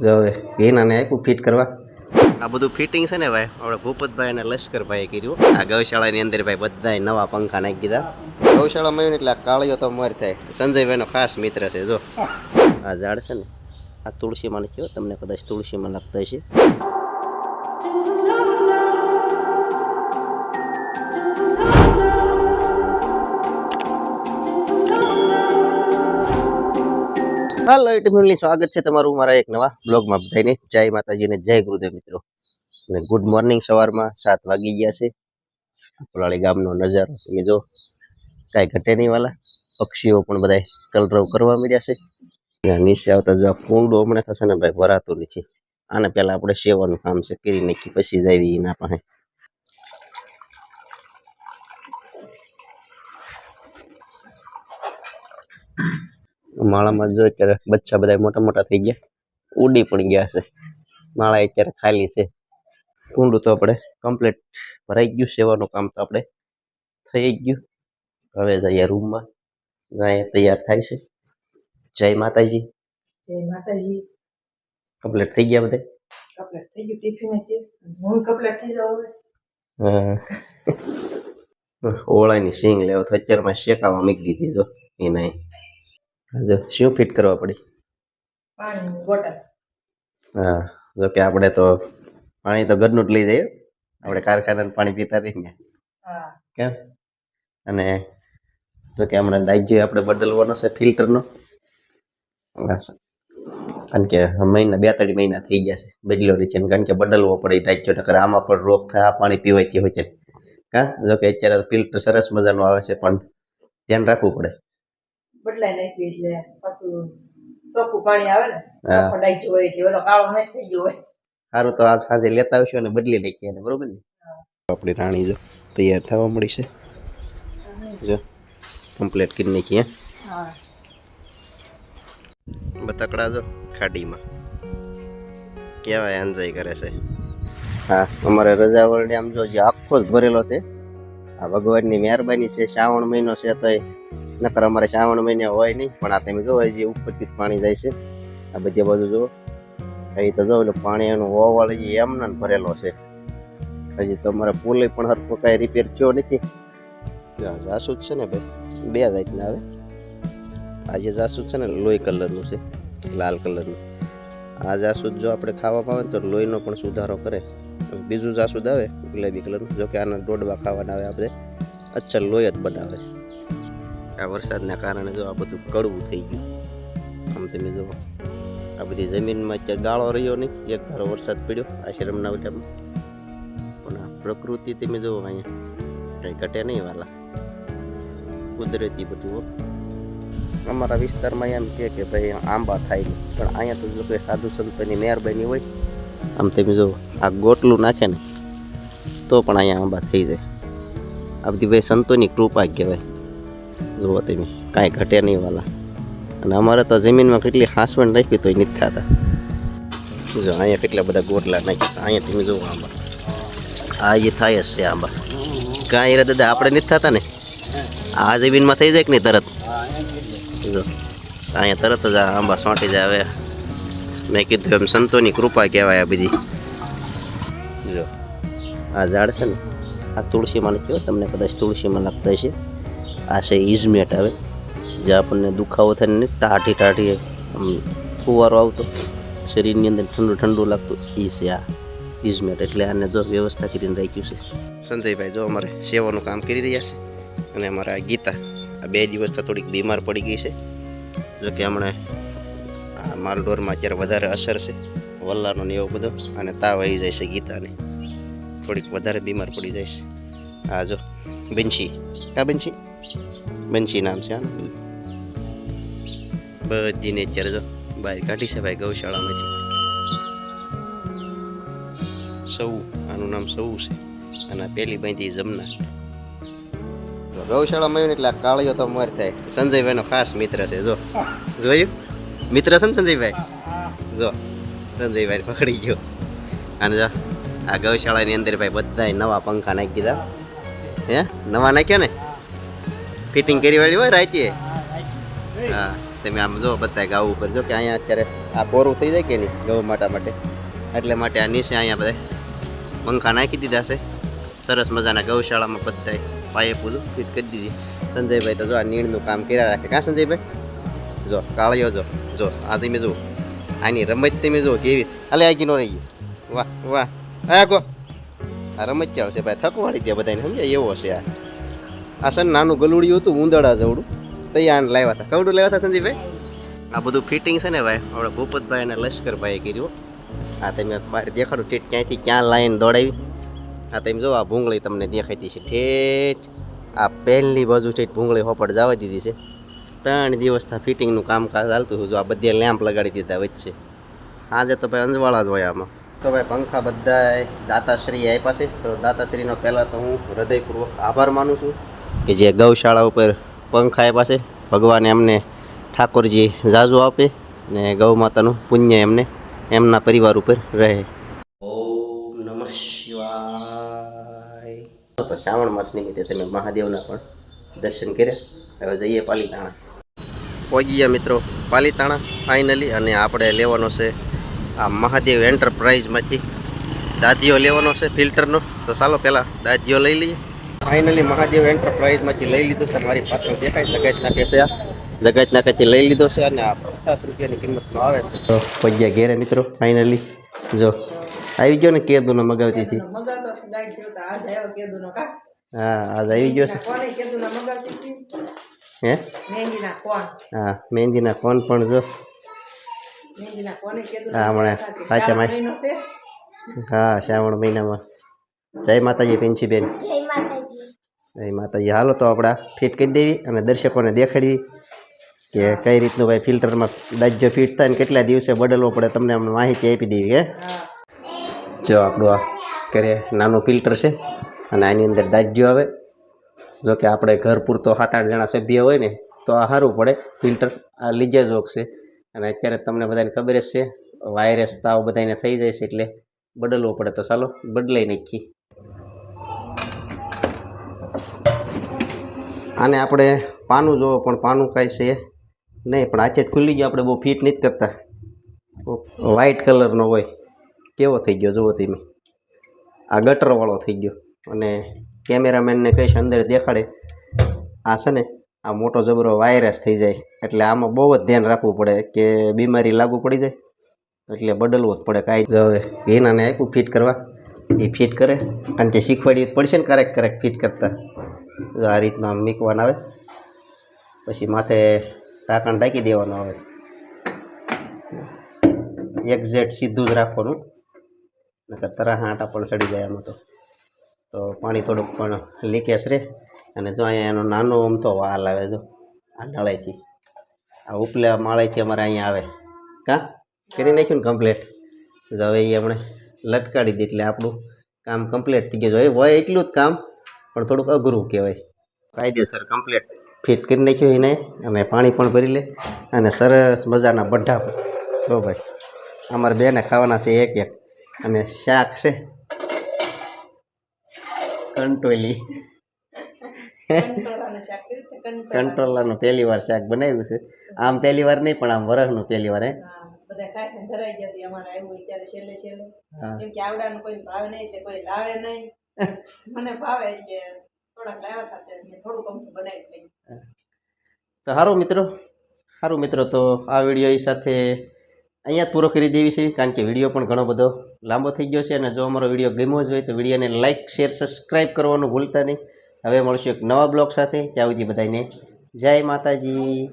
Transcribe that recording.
જો હવે ભીનાને આપ્યું ફિટ કરવા. આ બધું ફિટિંગ છે ને ભાઈ આપણે ભૂપતભાઈ અને લશ્કરભાઈએ કર્યું. આ ગૌશાળાની અંદર ભાઈ બધાય નવા પંખા નાખી દીધા. ગૌશાળામાં આવ્યું એટલે આ કાળીઓ તો મર થાય. સંજયભાઈનો ખાસ મિત્ર છે. જો આ ઝાડ છે ને આ તુલસીમાં નથી, તમને કદાચ તુલસીમાં લાગતા હશે. હાલો ફેમિલી, સ્વાગત છે તમારું મારા એક નવા બ્લોગમાં. બધાને જય માતાજી અને જય ગુરુદેવ મિત્રો. અને ગુડ મોર્નિંગ. સવારમાં 7 વાગી ગયા છે. કોલાળી ગામનો નજારો તમે જો, કાંઈ ઘટે નહીં વાલા. પક્ષીઓ પણ બધા કલરવ કરવા મળ્યા છે. નીચે આવતા જો કુંડો હમણાં થશે ને ભાઈ ભરાતું નથી. આને પહેલા આપણે સેવાનું કામ છે કરી નાખી, પછી જ આવી એના પાસે. માળામાં જો અત્યારે બચ્ચા બધા મોટા મોટા થઈ ગયા, ઉડી પણ ગયા છે. માળા અત્યારે ખાલી છે. કુંડું તો આપણે કમ્પ્લીટ ભરાઈ ગયું. સેવાનું કામ તો આપણે થઈ ગયું. હવે જઈએ રૂમમાં, અહીંયા તૈયાર થાય છે. જય માતાજી. જય માતાજી. કમ્પ્લીટ થઈ ગયા બધા. કપલેટ થઈ ગયું. ટિફિન જ હું કપલેટ થઈ જાવ હવે. ઓળાની સિંગ લેવો તો અત્યારમાં શેકાવા મૂકી દીધી. જો એના જો શું ફિટ કરવા પડી. પાણીની બોટલ. હા, જો કે આપણે તો પાણી તો ઘરનું જ લઈ જઈએ. આપણે કારખાનાનું પાણી પીતા રહીને. હા. કેમ? અને જો કે હમણાં ડાયજો આપણે બદલવાનો છે ફિલ્ટરનો. કારણ કે મહિના 2-3 મહિના થઈ ગયા છે બદલ્યો નથી. કારણ કે બદલવો પડે ડાયજો, નકર આમાં પણ રોગ થાય. આ પાણી પીવાથી હોય છે. હા, જો કે અત્યારે ફિલ્ટર સરસ મજાનું આવે છે, પણ ધ્યાન રાખવું પડે. બદલાઈ નાખી એટલે પાછું ચોખ્ખું પાણી આવે ને. ચોખ્ખો ડાયજો હોય એટલે ઓલો કાળો મેશ થઈ ગયો હોય. સારું, તો આજ સાંજે લેતા આવશું અને બદલી નાખીએ એને, બરોબર ને? આપણી રાણી જો તૈયાર થવા મળી છે. જો કમ્પ્લીટ કરી નાખીએ. હા. બતકડા જો ખાડીમાં કેવા એન્જોય કરે છે. હા, અમારે રજાવળને આમ જો આખો જ ભરેલો છે. આ ભગવાનની મહેરબાની છે. શ્રાવણ મહિનો છે તો નકર અમારે શ્રાવણ મહિને હોય નહીં, પણ આ તમે જો હજી ઉપરથી પાણી જાય છે. આ બધી બાજુ જુઓ, અહીં તો જો એટલે પાણી એનું ઓવાળી એમને ભરેલો છે. હજી તો અમારા પુલે પણ હરખો કાંઈ રિપેર થયો નથી. જાસૂદ છે ને ભાઈ 2 જાતના આવે. આ જે જાસૂદ છે ને લોહી કલરનું છે, લાલ કલરનું. આ જાસૂદ જો આપણે ખાવામાં આવે ને તો લોહીનો પણ સુધારો કરે. બીજું જાસૂદ આવે ગુલાબી કલરનું, જો કે આના દોડવા ખાવાના આવે. આપણે અચ્છા લોહી જ બનાવે. આ વરસાદના કારણે જો આ બધું કડવું થઈ ગયું. આમ તમે જુઓ, આ બધી જમીનમાં અત્યારે ગાળો રહ્યો નહીં. એક ધારો વરસાદ પડ્યો આશ્રમના ઉઠામાં. પણ આ પ્રકૃતિ તમે જુઓ, અહીંયા કંઈ ઘટે નહીં વાલા. કુદરતી બધું. અમારા વિસ્તારમાં એમ કે ભાઈ આંબા થાય નહીં, પણ અહીંયા તો જો કે સાધુ સંતોની મહેરબાની હોય. આમ તમે જુઓ, આ ગોટલું નાખે ને તો પણ અહીંયા આંબા થઈ જાય. આ બધી ભાઈ સંતોની કૃપા કહેવાય. જુઓ તમે, કાંઈ ઘટે નહીં વાલા. અને અમારે તો જમીનમાં કેટલી હાંસવણ રાખી તોય નથી થતા. જો અહીંયા કેટલા બધા ગોટલા નાખ્યા. અહીંયા તમે જુઓ આંબા, આ જે થાય જ છે આંબા. કાંઈ રે દાદા આપણે નથી થતા ને. આ જમીનમાં થઈ જાય કે નહીં તરત? જો અહીંયા તરત જ આ આંબા સોંટી જાય. હવે મેં કીધું એમ સંતોની કૃપા કહેવાય આ બધી. જો આ ઝાડ છે ને આ તુલસીમાં નથી, તમને કદાચ તુલસીમાં લાગતા હશે. આ છે ઇઝમેટ. આવે જે આપણને દુખાવો થાય ને ટાઢી આમ ફુવારો આવતો શરીરની અંદર ઠંડુ ઠંડુ લાગતું, એ છે આ ઇઝમેટ. એટલે આને જો વ્યવસ્થા કરીને રાખ્યું છે. સંજયભાઈ જો અમારે સેવાનું કામ કરી રહ્યા છે. અને અમારા ગીતા આ 2 દિવસથી થોડીક બીમાર પડી ગઈ છે. જો કે હમણાં આ માલઢોરમાં અત્યારે વધારે અસર છે વલ્લાનો ને એવો બધો, અને તાવ આવી જાય છે ગીતાને. થોડીક વધારે બીમાર પડી જાય છે. હા જો બંશી, હા બંશી નામ છે. હા, બધીને અત્યારે જો બહાર કાઢી છે ભાઈ ગૌશાળામાંથી. સૌ, આનું નામ સૌ છે. અને પેલી બાંધી જમના. ગૌશાળામાં આવ્યું એટલે આ કાળીઓ તો મર થાય. સંજયભાઈનો ખાસ મિત્ર છે. જો જોયું મિત્ર છે ને સંજયભાઈ? જો સંજયભાઈ પકડી ગયો. અને જો આ ગૌશાળાની અંદર ભાઈ બધાય નવા પંખા નાખી દીધા. હે, નવા નાખ્યા ને? ફિટિંગ કરી વાળી હોય રાતે. હા, તમે આમ જો બધા ગાવું ઉપર જો કે અહીંયા અત્યારે આ પોરું થઈ જાય કે નહીં ગૌ માતા માટે એટલે માટે આ નીચે અહીંયા બધા પંખા નાખી દીધા છે સરસ મજાના ગૌશાળામાં બધા પાયે પૂરું ફીટ કરી દીધી સંજયભાઈ તો જો આ નીણનું કામ કર્યા રાખે કાં સંજયભાઈ જો કાળિયો જો આ તમે જુઓ આની રમત તમે જુઓ કેવી અલે આગી નો રહી વાહ વાહ આ કો આ રમત ચાલશે ભાઈ થકવાડી દે બધાને સમજ્યા એવો છે આ સર નાનું ગલુડિયું હતું ઉંદરડા જવડું તૈયાર લાવ્યા હતા કવડું લાવ્યા હતા સંજયભાઈ આ બધું ફિટિંગ છે ને ભાઈ આપણે ભૂપતભાઈ અને લશ્કરભાઈએ કર્યું આ તમે બહાર દેખાડું ઠેઠ ક્યાંયથી ક્યાં લાઈન દોડાવી આ તમે જો આ ભૂંગળી તમને દેખાતી છે ઠેઠ આ પહેલી બાજુ ઠેઠ ભૂંગળી હોપડ જવા દીધી છે 3 દિવસથી ફિટિંગનું કામકાજ ચાલતું હતું જો આ બધે લેમ્પ લગાડી દીધા વચ્ચે આજે તો ભાઈ અંજવાળા જ હોય આમાં તો ભાઈ પંખા બધાય દાતાશ્રી આપ્યા છે તો દાતાશ્રીનો પહેલાં તો હું હૃદયપૂર્વક આભાર માનું છું કે જે ગૌશાળા ઉપર પંખા આપ્યા છે ભગવાન એમને ઠાકોરજી જાજુ આપે ને ગૌ માતાનું પુણ્ય એમને એમના પરિવાર ઉપર રહે ઓમ નમઃ શિવાય તો શ્રાવણ માસ નિમિત્તે તમે મહાદેવના પણ દર્શન કર્યા હવે જઈએ પાલીતાણા પહોંચી ગયા મિત્રો પાલીતાણા ફાઇનલી અને આપણે લેવાનો છે આ મહાદેવ એન્ટરપ્રાઇઝમાંથી દાદીઓ લેવાનો છે ફિલ્ટરનો તો ચાલો પહેલાં દાદીઓ લઈ લઈએ ફાઇનલી મહાદેવ એન્ટરપ્રાઇઝમાંથી લઈ લીધું છે મારી પાછળ દેખાય જગાત નાકે છે આ જગાત નાકેથી લઈ લીધો છે અને આ 50 રૂપિયાની કિંમતનો આવે છે તો પહોંચ્યા ઘેરે મિત્રો ફાઇનલી જો આવી ગયો ને કેદુનો મગાવતી હતી હા આજ આવી ગયો છે હે હા મહેંદીના કોન પણ જો હા હમણાં સાચામાં હા શ્રાવણ મહિનામાં જય માતાજી પિંચીબેન જય માતાજી હાલો તો આપણે ફિટ કરી દેવી અને દર્શકોને દેખાડવી કે કઈ રીતનું ભાઈ ફિલ્ટરમાં દાજ્યો ફિટ થાય ને કેટલા દિવસે બદલવો પડે તમને અમને માહિતી આપી દેવી કે જો આપણું આ ઘરે નાનું ફિલ્ટર છે અને આની અંદર દાજ્યો આવે જો કે આપણે ઘર પૂરતો 7-8 જણા સભ્ય હોય ને તો આ સારું પડે ફિલ્ટર આ લીજે જોક છે અને અત્યારે તમને બધાને ખબર જ છે વાયરસ તાવ બધાને થઈ જાય છે એટલે બદલવો પડે તો ચાલો બદલાઈ નાખીએ આને આપણે પાનું જોવો પણ પાનું કાંઈ છે નહીં પણ આચે જ ખુલ્લી ગયો આપણે બહુ ફિટ નથી કરતા વ્હાઇટ કલરનો હોય કેવો થઈ ગયો જુઓ તમે આ ગટરવાળો થઈ ગયો અને કેમેરામેનને કહીશ અંદર દેખાડે આ છે ને આ મોટો જબરો વાયરસ થઈ જાય એટલે આમાં બહુ જ ધ્યાન રાખવું પડે કે બીમારી લાગુ પડી જાય એટલે બદલવું જ પડે કાંઈ જ હવે ભીનાને આપ્યું ફિટ કરવા એ ફિટ કરે કારણ કે શીખવાડવી પડશે ને ક્યારેક ફિટ કરતા જો આ રીતના આમ મૂકવાના આવે પછી માથે ઢાંકણ ઢાંકી દેવાનું આવે એક્ઝેક્ટ સીધું જ રાખવાનું નકર તરા હાંટા પણ સડી જાય આમાં તો પાણી થોડુંક પણ લીકેજ રહે અને જો અહીંયા એનો નાનો અમથો વાલ આવે જો આ નળાઈથી આ ઉપલા માળાઈથી અમારે અહીંયા આવે કાં કરી નાખ્યું ને કમ્પ્લેટ જો હવે એ આપણે લટકાડી દે એટલે આપણું કામ કમ્પ્લીટ થઈ ગયું હોય એટલું જ કામ પણ થોડુંક અઘરું કહેવાય કાયદેસર કમ્પ્લીટ ફિટ કરી નાખ્યું એને અને પાણી પણ ભરી લે અને સરસ મજાના બઢા જો ભાઈ અમારે બેને ખાવાના છે એક અને શાક છે કંટોલી કંટોલાનું પહેલી વાર શાક બનાવ્યું છે આમ પહેલી વાર નહીં પણ આમ વરસનું પહેલી વાર હે બધા ખાઈને ધરાઈ જતી અમારે આવ્યું ત્યારે છેલ્લે કેમ કે આવડાનું કોઈ ભાવે નહીં એટલે કોઈ લાવે નહીં મને ભાવે એટલે થોડાક લાવ્યા હતા ત્યારે થોડુંક અમથું બનાવી લઈ તો સારું મિત્રો તો આ વિડીયો સાથે અહીંયા પૂરો કરી દેવી છે કારણ કે વિડીયો પણ ઘણો બધો લાંબો થઈ ગયો છે અને જો અમારો વિડીયો ગમ્યો જ હોય તો વિડીયોને લાઇક શેર સબસ્ક્રાઈબ કરવાનું ભૂલતા નહીં હવે મળશું એક નવા બ્લોગ સાથે ત્યાં સુધી બધાને જય માતાજી